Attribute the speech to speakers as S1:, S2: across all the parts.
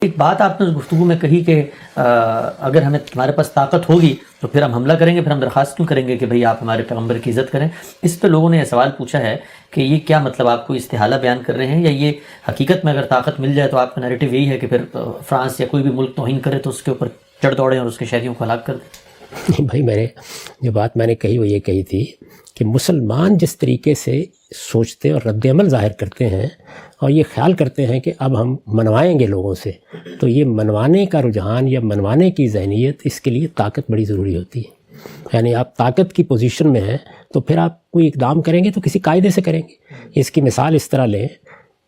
S1: ایک بات آپ نے اس گفتگو میں کہی کہ اگر ہمارے پاس طاقت ہوگی تو پھر ہم حملہ کریں گے، پھر ہم درخواست کیوں کریں گے کہ بھئی آپ ہمارے پیغمبر کی عزت کریں؟ اس پہ لوگوں نے یہ سوال پوچھا ہے کہ یہ کیا مطلب، آپ کو استحالہ بیان کر رہے ہیں، یا یہ حقیقت میں اگر طاقت مل جائے تو آپ کا نیریٹو یہی ہے کہ پھر فرانس یا کوئی بھی ملک توہین کرے تو اس کے اوپر چڑھ دوڑیں اور اس کے شہریوں کو ہلاک کر دیں؟
S2: نہیں بھائی، جو بات میں نے کہی وہ یہ کہی تھی کہ مسلمان جس طریقے سے سوچتے اور رد عمل ظاہر کرتے ہیں اور یہ خیال کرتے ہیں کہ اب ہم منوائیں گے لوگوں سے، تو یہ منوانے کا رجحان یا منوانے کی ذہنیت، اس کے لیے طاقت بڑی ضروری ہوتی ہے۔ یعنی آپ طاقت کی پوزیشن میں ہیں تو پھر آپ کوئی اقدام کریں گے تو کسی قاعدے سے کریں گے۔ اس کی مثال اس طرح لیں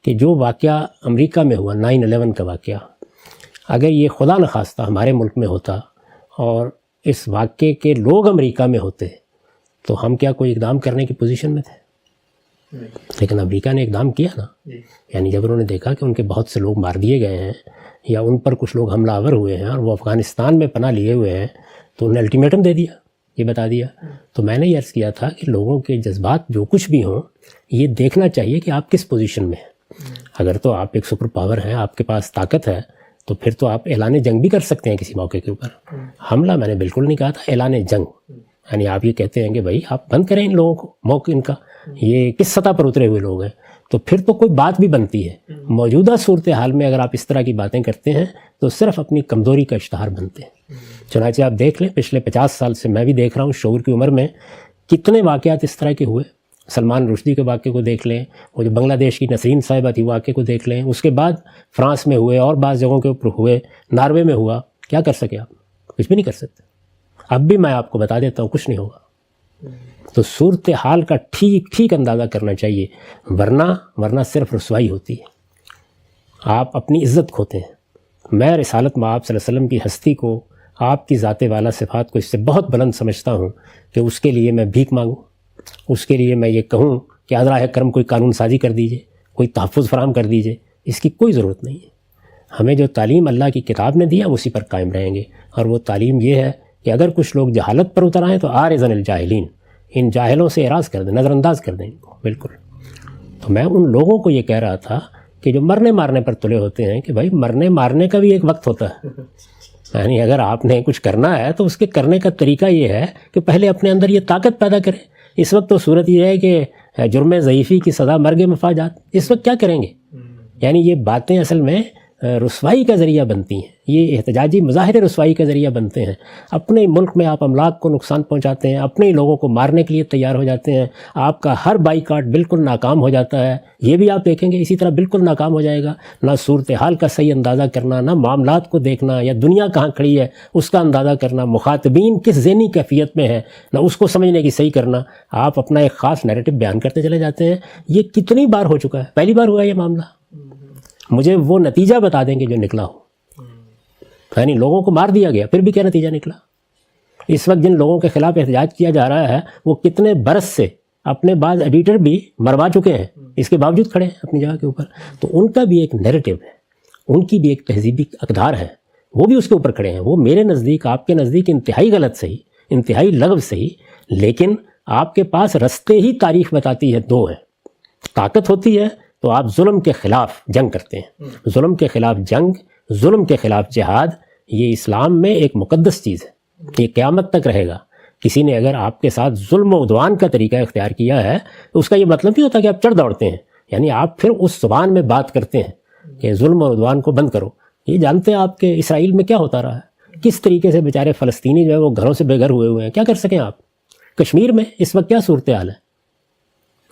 S2: کہ جو واقعہ امریکہ میں ہوا 9/11 کا واقعہ، اگر یہ خدا نخواستہ ہمارے ملک میں ہوتا اور اس واقعے کے لوگ امریکہ میں ہوتے تو ہم کیا کوئی اقدام کرنے کی پوزیشن میں تھے؟ لیکن امریکہ نے اقدام کیا نا۔ یعنی جب انہوں نے دیکھا کہ ان کے بہت سے لوگ مار دیے گئے ہیں یا ان پر کچھ لوگ حملہ آور ہوئے ہیں اور وہ افغانستان میں پناہ لیے ہوئے ہیں، تو انہوں نے الٹیمیٹم دے دیا، یہ بتا دیا۔ تو میں نے یہ عرض کیا تھا کہ لوگوں کے جذبات جو کچھ بھی ہوں، یہ دیکھنا چاہیے کہ آپ کس پوزیشن میں ہیں۔ اگر تو آپ ایک سپر پاور ہیں، آپ کے پاس طاقت ہے، تو پھر تو آپ اعلان جنگ بھی کر سکتے ہیں کسی موقع کے اوپر۔ حملہ میں نے بالکل نہیں کہا تھا، اعلان جنگ۔ یعنی آپ یہ کہتے ہیں کہ بھائی آپ بند کریں ان لوگوں کو، موقع ان کا یہ کس سطح پر اترے ہوئے لوگ ہیں، تو پھر تو کوئی بات بھی بنتی ہے۔ موجودہ صورتحال میں اگر آپ اس طرح کی باتیں کرتے ہیں تو صرف اپنی کمزوری کا اشتہار بنتے ہیں۔ چنانچہ آپ دیکھ لیں، پچھلے 50 سال سے میں بھی دیکھ رہا ہوں، شعور کی عمر میں کتنے واقعات اس طرح کے ہوئے۔ سلمان رشدی کے واقعے کو دیکھ لیں، وہ جو بنگلہ دیش کی نسرین صاحبہ تھی واقعے کو دیکھ لیں، اس کے بعد فرانس میں ہوئے اور بعض جگہوں کے اوپر ہوئے، ناروے میں ہوا۔ کیا کر سکے آپ؟ کچھ بھی نہیں کر سکتے۔ اب بھی میں آپ کو بتا دیتا ہوں، کچھ نہیں ہوگا۔ تو صورتحال کا ٹھیک اندازہ کرنا چاہیے، ورنہ صرف رسوائی ہوتی ہے، آپ اپنی عزت کھوتے ہیں۔ میں رسالت مآب صلی اللہ علیہ وسلم کی ہستی کو، آپ کی ذات والا صفات کو اس سے بہت بلند سمجھتا ہوں کہ اس کے لیے میں بھیک مانگوں، اس کے لیے میں یہ کہوں کہ حضرائے کرم کوئی قانون سازی کر دیجئے، کوئی تحفظ فراہم کر دیجئے، اس کی کوئی ضرورت نہیں ہے۔ ہمیں جو تعلیم اللہ کی کتاب نے دیا اسی پر قائم رہیں گے، اور وہ تعلیم یہ ہے کہ اگر کچھ لوگ جہالت پر اتر آئیں تو آرزن الجاہلین، ان جاہلوں سے اعراض کر دیں، نظر انداز کر دیں ان کو، بالکل۔ تو میں ان لوگوں کو یہ کہہ رہا تھا کہ جو مرنے مارنے پر تلے ہوتے ہیں کہ بھائی مرنے مارنے کا بھی ایک وقت ہوتا ہے۔ یعنی اگر آپ نے کچھ کرنا ہے تو اس کے کرنے کا طریقہ یہ ہے کہ پہلے اپنے اندر یہ طاقت پیدا کریں۔ اس وقت تو صورت یہ ہے کہ جرم ضعیفی کی سزا مرگ مفاجات، اس وقت کیا کریں گے؟ یعنی یہ باتیں اصل میں رسوائی کا ذریعہ بنتی ہیں، یہ احتجاجی مظاہرے رسوائی کا ذریعہ بنتے ہیں۔ اپنے ملک میں آپ املاک کو نقصان پہنچاتے ہیں، اپنے لوگوں کو مارنے کے لیے تیار ہو جاتے ہیں، آپ کا ہر بائیکاٹ بالکل ناکام ہو جاتا ہے۔ یہ بھی آپ دیکھیں گے اسی طرح بالکل ناکام ہو جائے گا۔ نہ صورتحال کا صحیح اندازہ کرنا، نہ معاملات کو دیکھنا، یا دنیا کہاں کھڑی ہے اس کا اندازہ کرنا، مخاطبین کس ذہنی کیفیت میں ہے نہ اس کو سمجھنے کی صحیح کرنا، آپ اپنا ایک خاص نیریٹو بیان کرتے چلے جاتے ہیں۔ یہ کتنی بار ہو چکا ہے، پہلی بار ہوا ہے یہ معاملہ؟ مجھے وہ نتیجہ بتا دیں کہ جو نکلا ہو۔ یعنی لوگوں کو مار دیا گیا، پھر بھی کیا نتیجہ نکلا؟ اس وقت جن لوگوں کے خلاف احتجاج کیا جا رہا ہے وہ کتنے برس سے اپنے بعض ایڈیٹر بھی مروا چکے ہیں، اس کے باوجود کھڑے ہیں اپنی جگہ کے اوپر۔ تو ان کا بھی ایک نیریٹو ہے، ان کی بھی ایک تہذیبی اقدار ہے، وہ بھی اس کے اوپر کھڑے ہیں۔ وہ میرے نزدیک، آپ کے نزدیک انتہائی غلط صحیح، انتہائی لغو صحیح، لیکن آپ کے پاس رستے ہی تاریخ بتاتی ہے دو ہیں۔ طاقت ہوتی ہے تو آپ ظلم کے خلاف جنگ کرتے ہیں، ظلم کے خلاف جنگ، ظلم کے خلاف جہاد، یہ اسلام میں ایک مقدس چیز ہے، یہ قیامت تک رہے گا۔ کسی نے اگر آپ کے ساتھ ظلم و عدوان کا طریقہ اختیار کیا ہے تو اس کا یہ مطلب نہیں ہوتا کہ آپ چڑھ دوڑتے ہیں، یعنی آپ پھر اس زبان میں بات کرتے ہیں کہ ظلم و عدوان کو بند کرو۔ یہ جانتے ہیں آپ کہ اسرائیل میں کیا ہوتا رہا ہے، کس طریقے سے بیچارے فلسطینی جو ہے وہ گھروں سے بے گھر ہوئے ہوئے ہیں، کیا کر سکیں آپ؟ کشمیر میں اس وقت کیا صورتحال ہے؟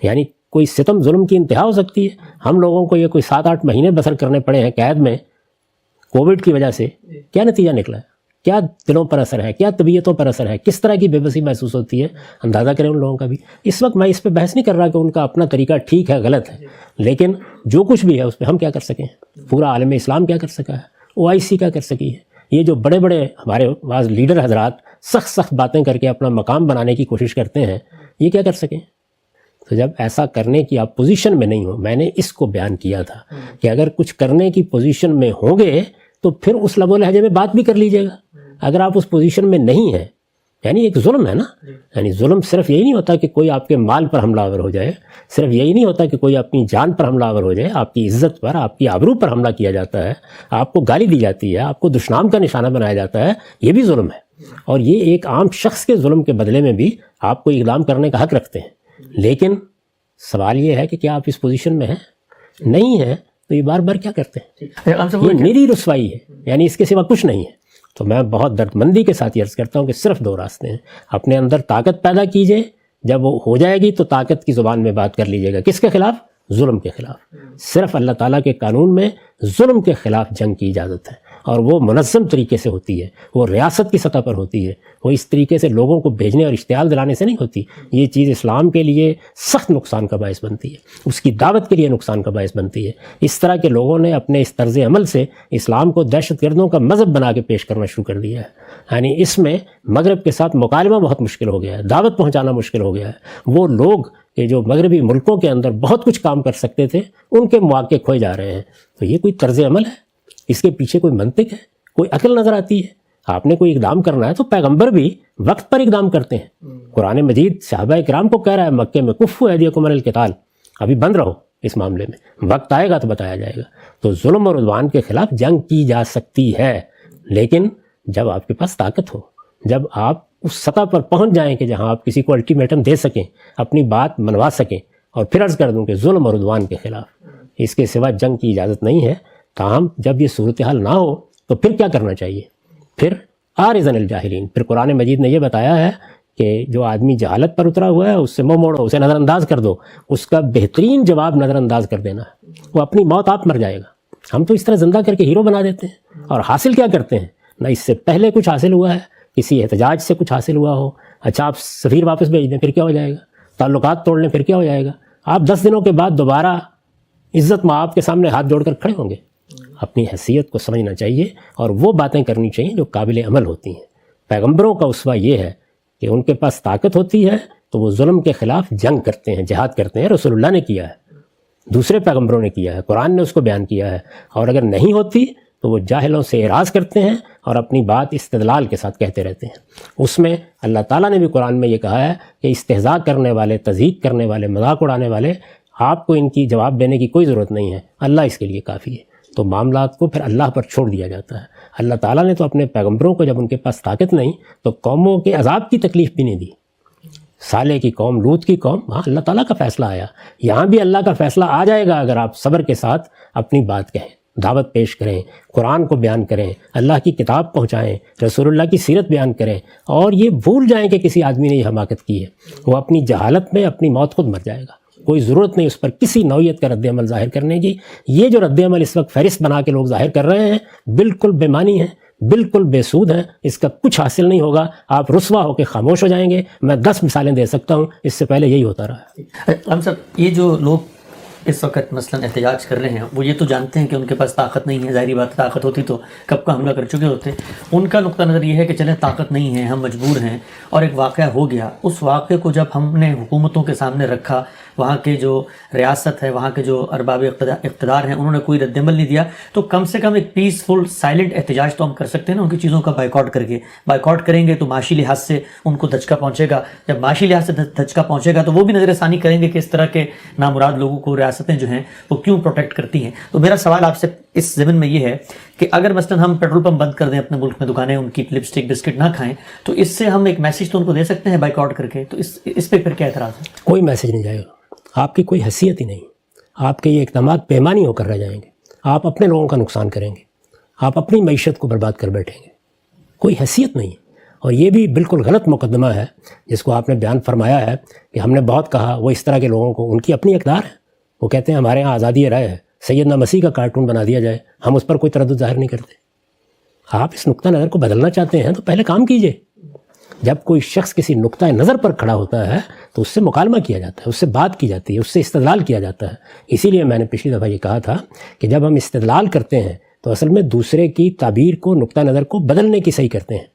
S2: یعنی کوئی ستم ظلم کی انتہا ہو سکتی ہے۔ ہم لوگوں کو یہ کوئی 7-8 مہینے بسر کرنے پڑے ہیں قید میں کووڈ کی وجہ سے، کیا نتیجہ نکلا ہے؟ کیا دلوں پر اثر ہے، کیا طبیعتوں پر اثر ہے، کس طرح کی بے بسی محسوس ہوتی ہے، اندازہ کریں ان لوگوں کا بھی۔ اس وقت میں اس پہ بحث نہیں کر رہا کہ ان کا اپنا طریقہ ٹھیک ہے غلط ہے، لیکن جو کچھ بھی ہے اس پہ ہم کیا کر سکیں؟ پورا عالم اسلام کیا کر سکا ہے، OIC کیا کر سکی ہے؟ یہ جو بڑے بڑے ہمارے بعض لیڈر حضرات سخت باتیں کر کے اپنا مقام بنانے کی کوشش کرتے ہیں، یہ کیا کر سکیں؟ تو جب ایسا کرنے کی آپ پوزیشن میں نہیں ہو، میں نے اس کو بیان کیا تھا کہ اگر کچھ کرنے کی پوزیشن میں ہوں گے تو پھر اس لب و لہجے میں بات بھی کر لیجئے گا۔ اگر آپ اس پوزیشن میں نہیں ہیں یعنی ایک ظلم ہے نا. یعنی ظلم صرف یہی نہیں ہوتا کہ کوئی آپ کے مال پر حملہ آور ہو جائے, صرف یہی نہیں ہوتا کہ کوئی اپنی جان پر حملہ آور ہو جائے, آپ کی عزت پر, آپ کی آبرو پر حملہ کیا جاتا ہے, آپ کو گالی دی جاتی ہے, آپ کو دشنام کا نشانہ بنایا جاتا ہے, یہ بھی ظلم ہے. اور یہ ایک عام شخص کے ظلم کے بدلے میں بھی آپ کو اقدام کرنے کا حق رکھتے ہیں. لیکن سوال یہ ہے کہ کیا آپ اس پوزیشن میں ہیں؟ نہیں ہیں تو یہ بار بار کیا کرتے ہیں؟ یہ میری رسوائی ہے, یعنی اس کے سوا کچھ نہیں ہے. تو میں بہت درد مندی کے ساتھ یہ عرض کرتا ہوں کہ صرف دو راستے ہیں. اپنے اندر طاقت پیدا کیجئے, جب وہ ہو جائے گی تو طاقت کی زبان میں بات کر لیجئے گا. کس کے خلاف؟ ظلم کے خلاف. صرف اللہ تعالیٰ کے قانون میں ظلم کے خلاف جنگ کی اجازت ہے, اور وہ منظم طریقے سے ہوتی ہے, وہ ریاست کی سطح پر ہوتی ہے, وہ اس طریقے سے لوگوں کو بھیجنے اور اشتعال دلانے سے نہیں ہوتی. یہ چیز اسلام کے لیے سخت نقصان کا باعث بنتی ہے, اس کی دعوت کے لیے نقصان کا باعث بنتی ہے. اس طرح کے لوگوں نے اپنے اس طرز عمل سے اسلام کو دہشت گردوں کا مذہب بنا کے پیش کرنا شروع کر دیا ہے. یعنی اس میں مغرب کے ساتھ مکالمہ بہت مشکل ہو گیا ہے, دعوت پہنچانا مشکل ہو گیا ہے. وہ لوگ کہ جو مغربی ملکوں کے اندر بہت کچھ کام کر سکتے تھے, ان کے مواقع کھوئے جا رہے ہیں. تو یہ کوئی طرز عمل ہے؟ اس کے پیچھے کوئی منطق ہے, کوئی عقل نظر آتی ہے؟ آپ نے کوئی اقدام کرنا ہے تو پیغمبر بھی وقت پر اقدام کرتے ہیں. قرآن مجید صحابہ کرام کو کہہ رہا ہے مکے میں کفوا ایدیکم علی القتال, ابھی بند رہو اس معاملے میں, وقت آئے گا تو بتایا جائے گا. تو ظلم اور عدوان کے خلاف جنگ کی جا سکتی ہے, لیکن جب آپ کے پاس طاقت ہو, جب آپ اس سطح پر پہنچ جائیں کہ جہاں آپ کسی کو الٹیمیٹم دے سکیں, اپنی بات منوا سکیں. اور پھر عرض کر دوں کہ ظلم اور عدوان کے خلاف اس کے سوا جنگ کی اجازت نہیں ہے. تاہم جب یہ صورتحال نہ ہو تو پھر کیا کرنا چاہیے؟ پھر آرزن الجاہلین. پھر قرآن مجید نے یہ بتایا ہے کہ جو آدمی جہالت پر اترا ہوا ہے اس سے منہ موڑو, اسے نظر انداز کر دو. اس کا بہترین جواب نظر انداز کر دینا ہے. وہ اپنی موت آپ مر جائے گا. ہم تو اس طرح زندہ کر کے ہیرو بنا دیتے ہیں, اور حاصل کیا کرتے ہیں؟ نہ اس سے پہلے کچھ حاصل ہوا ہے, کسی احتجاج سے کچھ حاصل ہوا ہو, اچھا آپ سفیر واپس بھیج دیں پھر کیا ہو جائے گا؟ تعلقات توڑ لیں پھر کیا ہو جائے گا؟ آپ 10 دنوں کے بعد دوبارہ عزت مآب کے سامنے ہاتھ جوڑ کر کھڑے ہوں گے. اپنی حیثیت کو سمجھنا چاہیے اور وہ باتیں کرنی چاہیے جو قابل عمل ہوتی ہیں. پیغمبروں کا اسوہ یہ ہے کہ ان کے پاس طاقت ہوتی ہے تو وہ ظلم کے خلاف جنگ کرتے ہیں, جہاد کرتے ہیں. رسول اللہ نے کیا ہے, دوسرے پیغمبروں نے کیا ہے, قرآن نے اس کو بیان کیا ہے. اور اگر نہیں ہوتی تو وہ جاہلوں سے اعراض کرتے ہیں اور اپنی بات استدلال کے ساتھ کہتے رہتے ہیں. اس میں اللہ تعالیٰ نے بھی قرآن میں یہ کہا ہے کہ استہزاء کرنے والے, تضحیک کرنے والے, مذاق اڑانے والے, آپ کو ان کی جواب دینے کی کوئی ضرورت نہیں ہے, اللہ اس کے لیے کافی ہے. تو معاملات کو پھر اللہ پر چھوڑ دیا جاتا ہے. اللہ تعالیٰ نے تو اپنے پیغمبروں کو جب ان کے پاس طاقت نہیں تو قوموں کے عذاب کی تکلیف بھی نہیں دی. صالح کی قوم, لوط کی قوم, وہاں اللہ تعالیٰ کا فیصلہ آیا. یہاں بھی اللہ کا فیصلہ آ جائے گا اگر آپ صبر کے ساتھ اپنی بات کہیں, دعوت پیش کریں, قرآن کو بیان کریں, اللہ کی کتاب پہنچائیں, رسول اللہ کی سیرت بیان کریں, اور یہ بھول جائیں کہ کسی آدمی نے یہ حماقت کی ہے. وہ اپنی جہالت میں اپنی موت خود مر جائے گا. کوئی ضرورت نہیں اس پر کسی نوعیت کا رد عمل ظاہر کرنے کی. یہ جو رد عمل اس وقت فہرست بنا کے لوگ ظاہر کر رہے ہیں بالکل بے معنی ہے, بالکل بے سود ہیں, اس کا کچھ حاصل نہیں ہوگا. آپ رسوا ہو کے خاموش ہو جائیں گے. میں 10 مثالیں دے سکتا ہوں, اس سے پہلے یہی ہوتا رہا.
S1: ہم سب یہ جو لوگ اس وقت مثلا احتجاج کر رہے ہیں وہ یہ تو جانتے ہیں کہ ان کے پاس طاقت نہیں ہے. ظاہری بات, طاقت ہوتی تو کب کا حملہ کر چکے ہوتے. ان کا نقطہ نظر یہ ہے کہ چلیں طاقت نہیں ہے, ہم مجبور ہیں, اور ایک واقعہ ہو گیا. اس واقعے کو جب ہم نے حکومتوں کے سامنے رکھا, وہاں کے جو ریاست ہے, وہاں کے جو ارباب اقتدار ہیں, انہوں نے کوئی رد عمل نہیں دیا, تو کم سے کم ایک پیسفل سائلنٹ احتجاج تو ہم کر سکتے ہیں نا, ان کی چیزوں کا بائیکاٹ کر کے. بائیکاٹ کریں گے تو معاشی لحاظ سے ان کو دھچکا پہنچے گا. جب معاشی لحاظ سے دھچکا پہنچے گا تو وہ بھی نظر ثانی کریں گے کہ اس طرح کے نامراد لوگوں کو ریاستیں جو ہیں وہ کیوں پروٹیکٹ کرتی ہیں. تو میرا سوال آپ سے اس ضمن میں یہ ہے کہ اگر مثلا ہم پیٹرول پمپ بند کر دیں اپنے ملک میں, دکانیں ان کی لپسٹک بسکٹ نہ کھائیں, تو اس سے ہم ایک میسیج تو ان کو دے سکتے ہیں بائیکاٹ کر کے. تو اس پہ پھر کیا اعتراض ہے؟
S2: کوئی میسیج نہیں جائے گا. آپ کی کوئی حیثیت ہی نہیں. آپ کے یہ اقدامات پیمانی ہو کر رہ جائیں گے. آپ اپنے لوگوں کا نقصان کریں گے, آپ اپنی معیشت کو برباد کر بیٹھیں گے. کوئی حیثیت نہیں ہے. اور یہ بھی بالکل غلط مقدمہ ہے جس کو آپ نے بیان فرمایا ہے کہ ہم نے بہت کہا. وہ اس طرح کے لوگوں کو, ان کی اپنی اقدار ہے, وہ کہتے ہیں ہمارے یہاں آزادی رائے ہے, سیدنا مسیح کا کارٹون بنا دیا جائے, ہم اس پر کوئی تردد ظاہر نہیں کرتے. آپ اس نقطہ نظر کو بدلنا چاہتے ہیں تو پہلے کام کیجئے. جب کوئی شخص کسی نقطہ نظر پر کھڑا ہوتا ہے تو اس سے مکالمہ کیا جاتا ہے, اس سے بات کی جاتی ہے, اس سے استدلال کیا جاتا ہے. اسی لیے میں نے پچھلی دفعہ یہ کہا تھا کہ جب ہم استدلال کرتے ہیں تو اصل میں دوسرے کی تعبیر کو, نقطہ نظر کو بدلنے کی صحیح کرتے ہیں.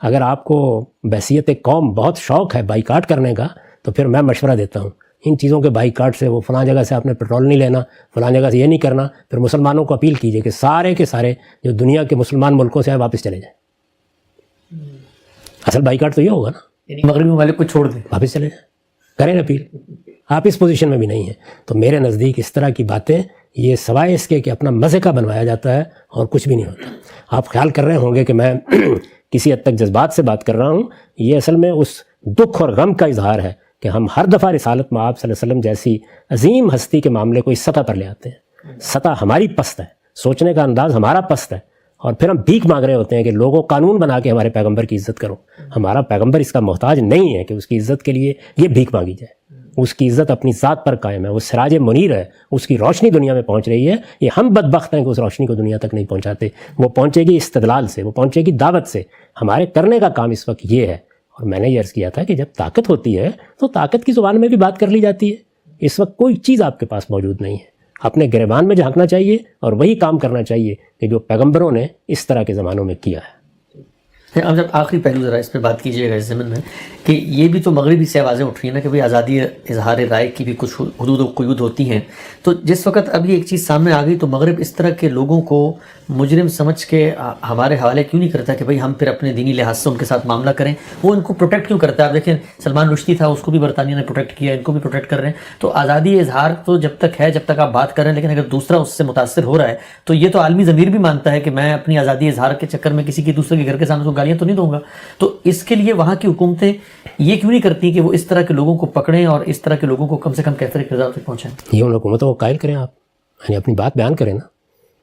S2: اگر آپ کو بحیثیت قوم بہت شوق ہے بائیکاٹ کرنے کا تو پھر میں مشورہ دیتا ہوں ان چیزوں کے بائیکاٹ سے, وہ فلاں جگہ سے آپ نے پیٹرول نہیں لینا, فلاں جگہ سے یہ نہیں کرنا. پھر مسلمانوں کو اپیل کیجیے کہ سارے کے سارے جو دنیا کے مسلمان ملکوں سے ہیں واپس چلے جائیں. اصل بائیکاٹ تو یہ ہوگا نا،
S1: یعنی مغربی ممالک کو چھوڑ دیں،
S2: واپس چلے جائیں، کریں اپیل. آپ اس پوزیشن میں بھی نہیں ہیں. تو میرے نزدیک اس طرح کی باتیں یہ سوائے اس کے کہ اپنا مزے کا بنوایا جاتا ہے اور کچھ بھی نہیں ہوتا. آپ خیال کر رہے ہوں گے کہ میں کسی حد تک جذبات سے بات کر رہا ہوں، یہ اصل میں اس دکھ اور غم کا اظہار ہے کہ ہم ہر دفعہ رسالت مآب صلی اللہ علیہ وسلم جیسی عظیم ہستی کے معاملے کو اس سطح پر لے آتے ہیں. سطح ہماری پست ہے، سوچنے کا انداز ہمارا پست ہے، اور پھر ہم بھیک مانگ رہے ہوتے ہیں کہ لوگوں قانون بنا کے ہمارے پیغمبر کی عزت کرو. ہمارا پیغمبر اس کا محتاج نہیں ہے کہ اس کی عزت کے لیے یہ بھیک مانگی جائے. اس کی عزت اپنی ذات پر قائم ہے، وہ سراج منیر ہے، اس کی روشنی دنیا میں پہنچ رہی ہے. یہ ہم بدبخت ہیں کہ اس روشنی کو دنیا تک نہیں پہنچاتے. وہ پہنچے گی استدلال سے، وہ پہنچے گی دعوت سے. ہمارے کرنے کا کام اس وقت یہ ہے. اور میں نے یہ عرض کیا تھا کہ جب طاقت ہوتی ہے تو طاقت کی زبان میں بھی بات کر لی جاتی ہے. اس وقت کوئی چیز آپ کے پاس موجود نہیں ہے. اپنے گریبان میں جھانکنا چاہیے اور وہی کام کرنا چاہیے کہ جو پیغمبروں نے اس طرح کے زمانوں میں کیا ہے.
S1: اب جب آخری پہلو ذرا اس پہ بات کیجیے گا اس ضمن میں کہ یہ بھی تو مغربی سے آوازیں اٹھ رہی ہیں نا کہ بھئی آزادی اظہار رائے کی بھی کچھ حدود و قیود ہوتی ہیں. تو جس وقت ابھی ایک چیز سامنے آ گئی تو مغرب اس طرح کے لوگوں کو مجرم سمجھ کے ہمارے حوالے کیوں نہیں کرتا کہ بھئی ہم پھر اپنے دینی لحاظ سے ان کے ساتھ معاملہ کریں؟ وہ ان کو پروٹیکٹ کیوں کرتا ہے؟ آپ دیکھیں سلمان رشدی تھا، اس کو بھی برطانیہ نے پروٹیکٹ کیا، ان کو بھی پروٹیکٹ کر رہے ہیں. تو آزادی اظہار تو جب تک ہے، جب تک آپ بات کر رہے ہیں، لیکن اگر دوسرا اس سے متاثر ہو رہا ہے تو یہ تو عالمی ضمیر بھی مانتا ہے کہ میں اپنی آزادی اظہار کے چکر میں کسی کے دوسرے کے گھر کے سامنے کو گالیاں تو نہیں دوں گا. تو اس کے لیے وہاں کی حکومتیں یہ کیوں نہیں کرتی کہ وہ اس طرح کے لوگوں کو پکڑیں اور اس طرح کے لوگوں کو کم سے کم کیفر کردار تک پہنچائیں؟
S2: یہ ان حکومتوں کو قائل کریں. آپ یعنی اپنی بات بیان کریں نا،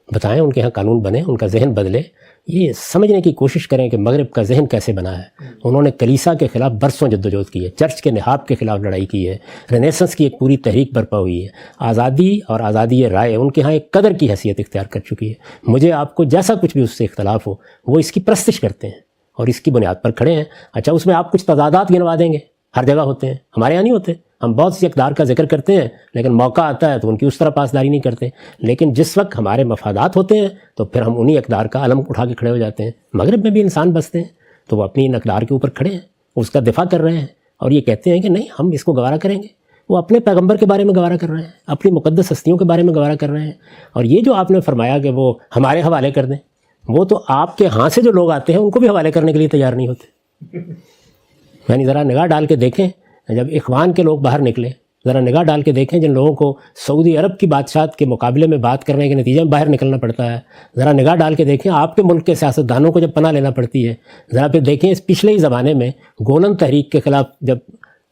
S2: بتائیں ان کے ہاں قانون بنے، ان کا ذہن بدلے. یہ سمجھنے کی کوشش کریں کہ مغرب کا ذہن کیسے بنا ہے. انہوں نے کلیسا کے خلاف برسوں جدوجہد کی ہے، چرچ کے نہاب کے خلاف لڑائی کی ہے، رینیسنس کی ایک پوری تحریک برپا ہوئی ہے. آزادی اور آزادی رائے ان کے ہاں ایک قدر کی حیثیت اختیار کر چکی ہے. مجھے آپ کو جیسا کچھ بھی اس سے اختلاف ہو، وہ اس کی پرستش کرتے ہیں اور اس کی بنیاد پر کھڑے ہیں. اچھا اس میں آپ کچھ تضادات گنوا دیں گے، ہر جگہ ہوتے ہیں، ہمارے یہاں نہیں ہوتے. ہم بہت سی اقدار کا ذکر کرتے ہیں لیکن موقع آتا ہے تو ان کی اس طرح پاسداری نہیں کرتے. لیکن جس وقت ہمارے مفادات ہوتے ہیں تو پھر ہم انہی اقدار کا علم اٹھا کے کھڑے ہو جاتے ہیں. مغرب میں بھی انسان بستے ہیں تو وہ اپنی ان اقدار کے اوپر کھڑے ہیں، اس کا دفاع کر رہے ہیں اور یہ کہتے ہیں کہ نہیں ہم اس کو گوارا کریں گے. وہ اپنے پیغمبر کے بارے میں گوارا کر رہے ہیں، اپنی مقدس ہستیوں کے بارے میں گوارا کر رہے ہیں. اور یہ جو آپ نے فرمایا کہ وہ ہمارے حوالے کر دیں، وہ تو آپ کے ہاں سے جو لوگ آتے ہیں ان کو بھی حوالے کرنے کے لیے تیار نہیں ہوتے. یعنی ذرا نگاہ ڈال کے دیکھیں، جب اخوان کے لوگ باہر نکلے، ذرا نگاہ ڈال کے دیکھیں جن لوگوں کو سعودی عرب کی بادشاہت کے مقابلے میں بات کرنے کے نتیجے میں باہر نکلنا پڑتا ہے. ذرا نگاہ ڈال کے دیکھیں آپ کے ملک کے سیاستدانوں کو جب پناہ لینا پڑتی ہے. ذرا پھر دیکھیں اس پچھلے ہی زمانے میں گولن تحریک کے خلاف جب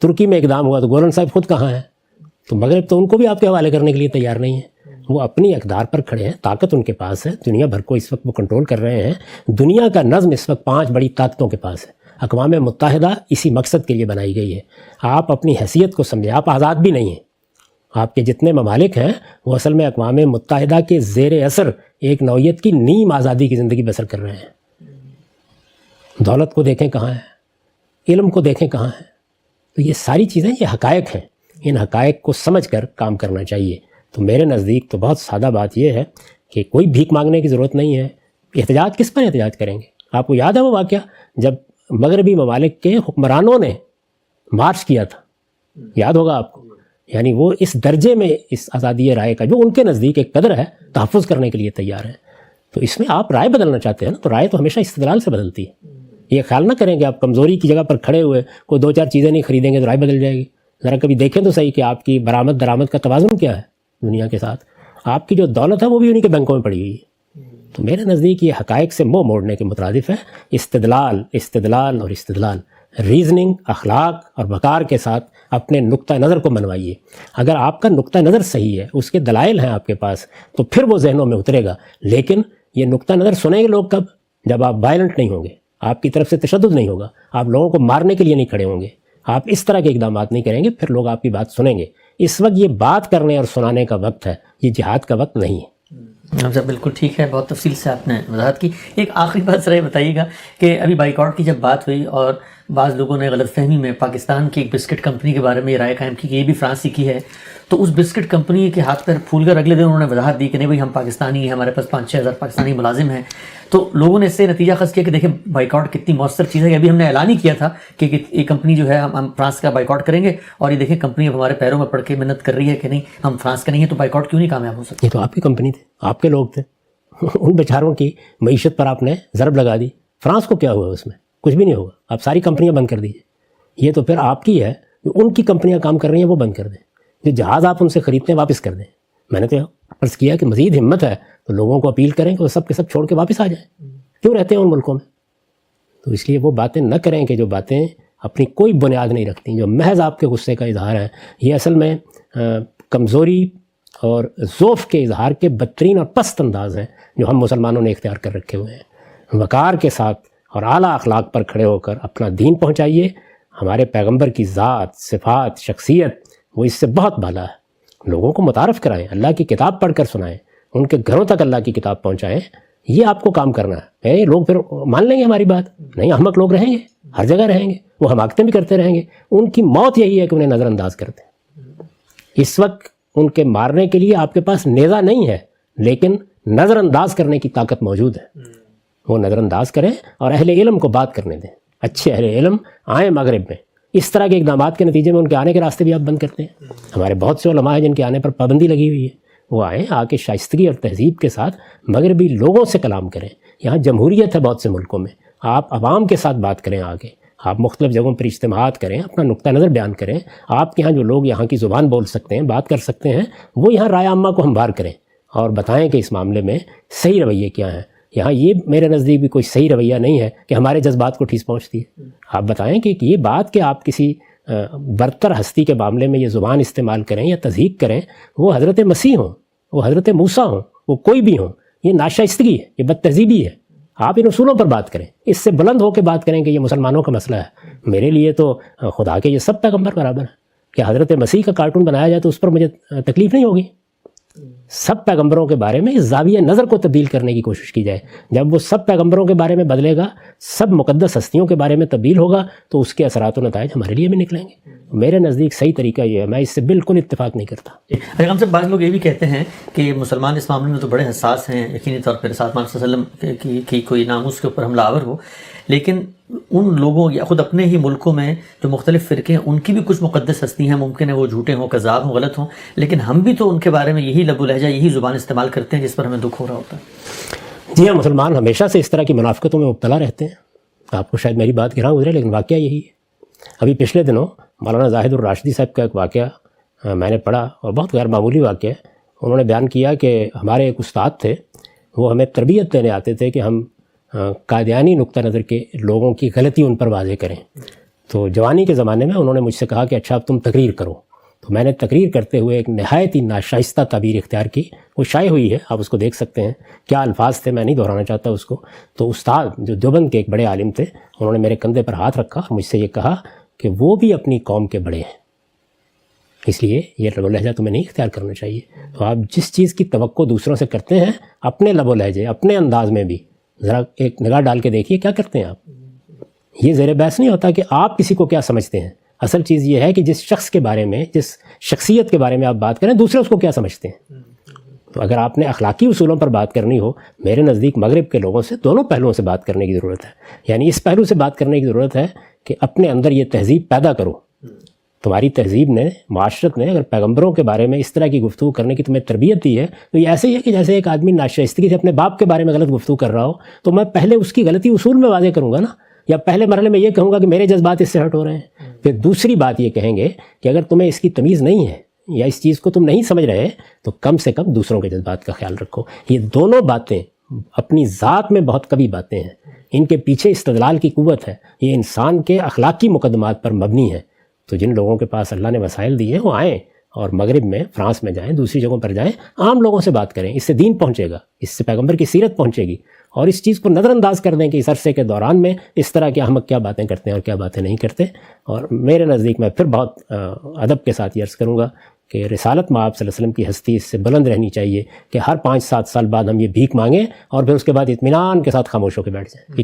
S2: ترکی میں اقدام ہوا تو گولن صاحب خود کہاں ہیں؟ تو مغرب تو ان کو بھی آپ کے حوالے کرنے کے لیے تیار نہیں ہے. وہ اپنی اقدار پر کھڑے ہیں، طاقت ان کے پاس ہے، دنیا بھر کو اس وقت وہ کنٹرول کر رہے ہیں. دنیا کا نظم اس وقت 5 بڑی طاقتوں کے پاس ہے. اقوام متحدہ اسی مقصد کے لیے بنائی گئی ہے. آپ اپنی حیثیت کو سمجھیں، آپ آزاد بھی نہیں ہیں. آپ کے جتنے ممالک ہیں وہ اصل میں اقوام متحدہ کے زیر اثر ایک نوعیت کی نیم آزادی کی زندگی بسر کر رہے ہیں. دولت کو دیکھیں کہاں ہے، علم کو دیکھیں کہاں ہے. تو یہ ساری چیزیں یہ حقائق ہیں، ان حقائق کو سمجھ کر کام کرنا چاہیے. تو میرے نزدیک تو بہت سادہ بات یہ ہے کہ کوئی بھیک مانگنے کی ضرورت نہیں ہے. احتجاج کس پر احتجاج کریں گے؟ آپ کو یاد ہے وہ واقعہ جب مغربی ممالک کے حکمرانوں نے مارچ کیا تھا، یاد ہوگا آپ کو. یعنی وہ اس درجے میں اس آزادی رائے کا جو ان کے نزدیک ایک قدر ہے تحفظ کرنے کے لیے تیار ہیں. تو اس میں آپ رائے بدلنا چاہتے ہیں نا، تو رائے تو ہمیشہ استدلال سے بدلتی ہے. یہ خیال نہ کریں کہ آپ کمزوری کی جگہ پر کھڑے ہوئے کوئی 2-4 چیزیں نہیں خریدیں گے تو رائے بدل جائے گی. ذرا کبھی دیکھیں تو صحیح کہ آپ کی برآمد درآمد کا توازن کیا ہے دنیا کے ساتھ. آپ کی جو دولت ہے وہ بھی انہی کے بینکوں میں پڑی ہوئی ہے. تو میرے نزدیک یہ حقائق سے منہ موڑنے کے مترادف ہے. استدلال استدلال اور استدلال، ریزننگ، اخلاق اور وقار کے ساتھ اپنے نقطہ نظر کو منوائیے. اگر آپ کا نقطہ نظر صحیح ہے، اس کے دلائل ہیں آپ کے پاس، تو پھر وہ ذہنوں میں اترے گا. لیکن یہ نقطہ نظر سنیں گے لوگ کب؟ جب آپ وائلنٹ نہیں ہوں گے، آپ کی طرف سے تشدد نہیں ہوگا، آپ لوگوں کو مارنے کے لیے نہیں کھڑے ہوں گے، آپ اس طرح کے اقدامات نہیں کریں گے، پھر لوگ آپ کی بات سنیں گے. اس وقت یہ بات کرنے اور سنانے کا وقت ہے، یہ جہاد کا وقت نہیں ہے.
S1: صاحب بالکل ٹھیک ہے، بہت تفصیل سے آپ نے وضاحت کی. ایک آخری بات ذرا بتائیے گا کہ ابھی بائیکاٹ کی جب بات ہوئی اور بعض لوگوں نے غلط فہمی میں پاکستان کی ایک بسکٹ کمپنی کے بارے میں یہ رائے قائم کی کہ یہ بھی فرانس ہی کی ہے، تو اس بسکٹ کمپنی کے ہاتھ پیر پھول کر اگلے دن انہوں نے وضاحت دی کہ نہیں بھائی ہم پاکستانی ہیں، ہمارے پاس 5-6 ہزار پاکستانی ملازم ہیں. تو لوگوں نے اس سے نتیجہ خاص کیا کہ دیکھیں بائیکاٹ کتنی مؤثر چیز ہے. ابھی ہم نے اعلان ہی کیا تھا کہ یہ کمپنی جو ہے ہم فرانس کا بائیکاٹ کریں گے، اور یہ دیکھیں کمپنی اب ہمارے پیروں میں پڑھ کے محنت کر رہی ہے کہ نہیں ہم فرانس کے نہیں ہیں، تو بائیکاٹ کیوں نہیں کامیاب ہو سکتی؟
S2: یہ تو آپ کی کمپنی تھی، آپ کے لوگ تھے. ان بیچاروں کی معیشت پر آپ نے ضرب لگا دی. فرانس کو کیا ہوا اس میں؟ کچھ بھی نہیں ہوگا. آپ ساری کمپنیاں بند کر دیجیے. یہ تو پھر آپ کی ہے، جو ان کی کمپنیاں کام کر رہی ہیں وہ بند کر دیں. جو جہاز آپ ان سے خریدتے ہیں واپس کر دیں. میں نے تو عرض کیا کہ مزید ہمت ہے تو لوگوں کو اپیل کریں کہ وہ سب کے سب چھوڑ کے واپس آ جائیں. کیوں رہتے ہیں ان ملکوں میں؟ تو اس لیے وہ باتیں نہ کریں کہ جو باتیں اپنی کوئی بنیاد نہیں رکھتی، جو محض آپ کے غصے کا اظہار ہے. یہ اصل میں کمزوری اور ضعف کے اظہار کے بدترین اور پست انداز ہیں جو ہم مسلمانوں نے اختیار کر رکھے ہوئے ہیں. وقار کے ساتھ اور اعلیٰ اخلاق پر کھڑے ہو کر اپنا دین پہنچائیے. ہمارے پیغمبر کی ذات، صفات، شخصیت وہ اس سے بہت بالا ہے. لوگوں کو متعارف کرائیں، اللہ کی کتاب پڑھ کر سنائیں، ان کے گھروں تک اللہ کی کتاب پہنچائیں. یہ آپ کو کام کرنا ہے. لوگ پھر مان لیں گے ہماری بات؟ نہیں، احمق لوگ رہیں گے، ہر جگہ رہیں گے، وہ حماقتیں بھی کرتے رہیں گے. ان کی موت یہی ہے کہ انہیں نظر انداز کرتے ہیں. اس وقت ان کے مارنے کے لیے آپ کے پاس نیزہ نہیں ہے، لیکن نظر انداز کرنے کی طاقت موجود ہے. وہ نظر انداز کریں اور اہل علم کو بات کرنے دیں. اچھے اہل علم آئیں مغرب میں. اس طرح کے اقدامات کے نتیجے میں ان کے آنے کے راستے بھی آپ بند کرتے ہیں. ہمارے بہت سے علماء ہیں جن کے آنے پر پابندی لگی ہوئی ہے. وہ آئیں، آ کے شائستگی اور تہذیب کے ساتھ مغربی لوگوں سے کلام کریں. یہاں جمہوریت ہے بہت سے ملکوں میں. آپ عوام کے ساتھ بات کریں. آگے آپ مختلف جگہوں پر اجتماعات کریں، اپنا نقطہ نظر بیان کریں. آپ کے یہاں جو لوگ یہاں کی زبان بول سکتے ہیں، بات کر سکتے ہیں، وہ یہاں رائے عامہ کو ہموار کریں اور بتائیں کہ اس معاملے میں صحیح رویے کیا ہیں. یہاں یہ میرے نزدیک بھی کوئی صحیح رویہ نہیں ہے کہ ہمارے جذبات کو ٹھیس پہنچتی ہے. آپ بتائیں کہ یہ بات کہ آپ کسی برتر ہستی کے معاملے میں یہ زبان استعمال کریں یا تضحیق کریں، وہ حضرت مسیح ہوں، وہ حضرت موسیٰ ہوں، وہ کوئی بھی ہوں، یہ ناشائستگی ہے، یہ بد تہذیبی ہے. آپ ان اصولوں پر بات کریں. اس سے بلند ہو کے بات کریں کہ یہ مسلمانوں کا مسئلہ ہے. میرے لیے تو خدا کے یہ سب پیغمبر برابر ہیں. کہ حضرت مسیح کا کارٹون بنایا جائے تو اس پر مجھے تکلیف نہیں ہوگی. سب پیغمبروں کے بارے میں اس زاویہ نظر کو تبدیل کرنے کی کوشش کی جائے. جب وہ سب پیغمبروں کے بارے میں بدلے گا، سب مقدس ہستیوں کے بارے میں تبدیل ہوگا، تو اس کے اثرات و نتائج ہمارے لیے بھی نکلیں گے. میرے نزدیک صحیح طریقہ یہ ہے. میں اس سے بالکل اتفاق نہیں کرتا.
S1: ہم سے بعض لوگ یہ بھی کہتے ہیں کہ مسلمان اس معاملے میں تو بڑے حساس ہیں، یقینی طور پر ساتھ محمد صلی اللہ علیہ وسلم کی کوئی ناموس کے اوپر حملہ آور ہو، لیکن ان لوگوں یا خود اپنے ہی ملکوں میں جو مختلف فرقے ہیں ان کی بھی کچھ مقدس ہستی ہیں. ممکن ہے وہ جھوٹے ہوں، کذاب ہوں، غلط ہوں، لیکن ہم بھی تو ان کے بارے میں یہی لب و لہجہ، یہی زبان استعمال کرتے ہیں جس پر ہمیں دکھ ہو رہا ہوتا ہے.
S2: جی ہاں، مسلمان ہمیشہ سے اس طرح کی منافقتوں میں مبتلا رہتے ہیں. آپ کو شاید میری بات گراں گزرے، لیکن واقعہ یہی ہے. ابھی پچھلے دنوں مولانا زاہد الراشدی صاحب کا ایک واقعہ میں نے پڑھا اور بہت غیر معمولی واقعہ ہے. انہوں نے بیان کیا کہ ہمارے ایک استاد تھے، وہ ہمیں تربیت دینے آتے تھے کہ ہم قادیانی نقطہ نظر کے لوگوں کی غلطی ان پر واضح کریں. تو جوانی کے زمانے میں انہوں نے مجھ سے کہا کہ اچھا اب تم تقریر کرو. تو میں نے تقریر کرتے ہوئے ایک نہایت ہی ناشائستہ تعبیر اختیار کی. وہ شائع ہوئی ہے، آپ اس کو دیکھ سکتے ہیں. کیا الفاظ تھے میں نہیں دہرانا چاہتا اس کو. تو استاد جو دیوبند کے ایک بڑے عالم تھے، انہوں نے میرے کندھے پر ہاتھ رکھا، مجھ سے یہ کہا کہ وہ بھی اپنی قوم کے بڑے ہیں، اس لیے یہ لب و لہجہ تمہیں نہیں اختیار کرنا چاہیے. تو آپ جس چیز کی توقع دوسروں سے کرتے ہیں، اپنے لب و لہجے، اپنے انداز میں بھی ذرا ایک نگاہ ڈال کے دیکھیے کیا کرتے ہیں آپ. یہ زیر بحث نہیں ہوتا کہ آپ کسی کو کیا سمجھتے ہیں. اصل چیز یہ ہے کہ جس شخص کے بارے میں، جس شخصیت کے بارے میں آپ بات کریں، دوسرے اس کو کیا سمجھتے ہیں. تو اگر آپ نے اخلاقی اصولوں پر بات کرنی ہو، میرے نزدیک مغرب کے لوگوں سے دونوں پہلوؤں سے بات کرنے کی ضرورت ہے. یعنی اس پہلو سے بات کرنے کی ضرورت ہے کہ اپنے اندر یہ تہذیب پیدا کرو. تمہاری تہذیب نے، معاشرت نے اگر پیغمبروں کے بارے میں اس طرح کی گفتگو کرنے کی تمہیں تربیت دی ہے، تو یہ ایسے ہی ہے کہ جیسے ایک آدمی ناشائستگی سے اپنے باپ کے بارے میں غلط گفتگو کر رہا ہو، تو میں پہلے اس کی غلطی اصول میں واضح کروں گا نا، یا پہلے مرحلے میں یہ کہوں گا کہ میرے جذبات اس سے ہٹ ہو رہے ہیں. پھر دوسری بات یہ کہیں گے کہ اگر تمہیں اس کی تمیز نہیں ہے یا اس چیز کو تم نہیں سمجھ رہے، تو کم سے کم دوسروں کے جذبات کا خیال رکھو. یہ دونوں باتیں اپنی ذات میں بہت قوی باتیں ہیں. ان کے پیچھے استدلال کی قوت ہے. یہ انسان کے اخلاقی مقدمات پر مبنی ہے. تو جن لوگوں کے پاس اللہ نے وسائل دیے وہ آئیں اور مغرب میں، فرانس میں جائیں، دوسری جگہوں پر جائیں، عام لوگوں سے بات کریں. اس سے دین پہنچے گا، اس سے پیغمبر کی سیرت پہنچے گی. اور اس چیز کو نظر انداز کر دیں کہ اس عرصے کے دوران میں اس طرح کے احمق کیا باتیں کرتے ہیں اور کیا باتیں نہیں کرتے. اور میرے نزدیک میں پھر بہت ادب کے ساتھ یہ عرض کروں گا کہ رسالت مآب صلی اللہ علیہ وسلم کی ہستی اس سے بلند رہنی چاہیے کہ ہر 5-7 سال بعد ہم یہ بھیک مانگیں اور پھر اس کے بعد اطمینان کے ساتھ خاموش ہو کے بیٹھ جائیں.